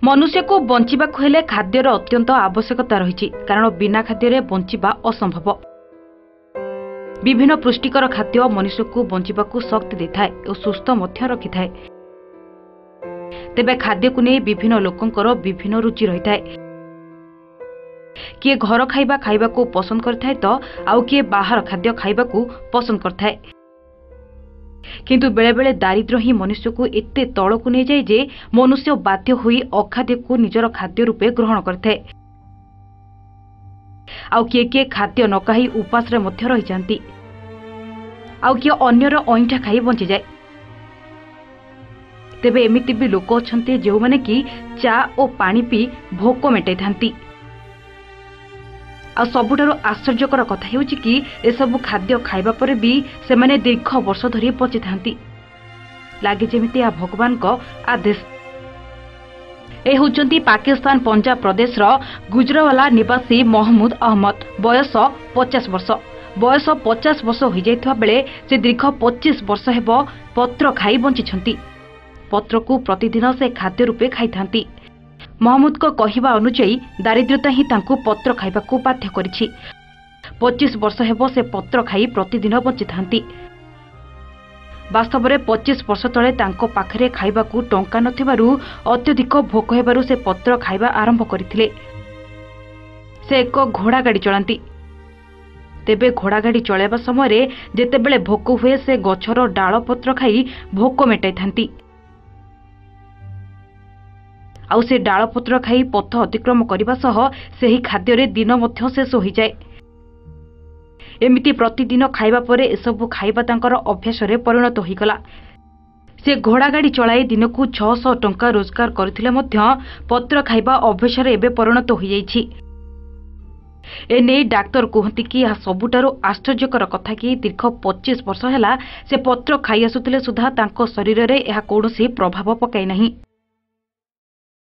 मनुष्य को बंचिबाकु हेले खाद्यर अत्यंत आवश्यकता रही कारण बिना खाद्य बंचिबा असंभव। विभिन्न पुष्टिकर खाद्य मनुष्य को बंचिबाकु शक्ति देଥାଏ और सुस्थ मध्य रखिଥାଏ। तेबे खाद्य को नहीं विभिन्न लोकंकर विभिन्न रुचि रही है। किए घर खाइबा खाइबा को पसंद करथाय तो आउ किए बाहर खाद्य खाइबा को पसंद करथाय। किंतु बेले बेले दारिद्र ही मनुष्य को एते तळकु नै जाय जे मनुष्य बाध्य होई अखाद्य को निजर खाद्य रूपे ग्रहण करथाय। आउ किए किए खाद्य न खाई उपास रे मध्य रही जांती। आउ किए अन्यर अइंठा खाई बंची जाय। तेबे एमिति भी लोक अछंती जेउ माने कि चा और पानी पी भोक मेटाई थांती। आ सबुठारु आश्चर्यकर कथा हेउछि कि एसबु खाद्य खाइबा परे भी सेमाने दीर्घ वर्ष धरी बची थांती। लागे जेमिति आ भगवान को आदेश। ए होचंती पाकिस्तान पंजाब प्रदेश रो गुजरावाला निवासी महमूद अहमद। बयस 50 वर्ष। बयस 50 वर्ष हो जाइथवा बेले से दीर्घ 25 वर्ष हेबो पत्र खाई बंचिछंती। पत्र को प्रतिदिन से खाद्य रूपे खाई थांती। महमूद को कहिबा अनुसार दारिद्रता ही तांकु पत्र खाइबा को बाध्य करिछि। 25 वर्ष हेबो से पत्र खाई प्रतिदिन बंची थांती। वास्तव में 25 वर्ष तले तांको पाखरे खाइबा को टंका नथिबारु अत्यधिक भोक हेबारु से पत्र खाइबा आरंभ करिथिले। से एक घोड़ा गाड़ी चलांती। तेबे घोड़ा गाड़ी चलाइबा समय जेतेबेले भोक हुए से गछर डाल पत्र खाई भोक मेटाई थांती। आउ से डाल पत्र खाई पथ अतिक्रम करने सह सेही खाद्य दिन मध्य शेष हो जाए। एमिति प्रतिदिन खाइबा परे एसबु खाइबा तांकर अभ्यास रे परिणत होइगला। से घोड़ा गाड़ी चलाई दिन को 600 टंका रोजगार करथिले मध्य पत्र खाइबा अभ्यास रे एबे परिणत हो जाइछि। एने डाक्टर कहती कि यह सबुठारु आश्चर्यकर कथा कि दीर्घ 25 वर्ष हैला से पत्र खाई आसुथिले सुधा तांको शरीर रे यह कोनोसी प्रभाव पकाई नहीं।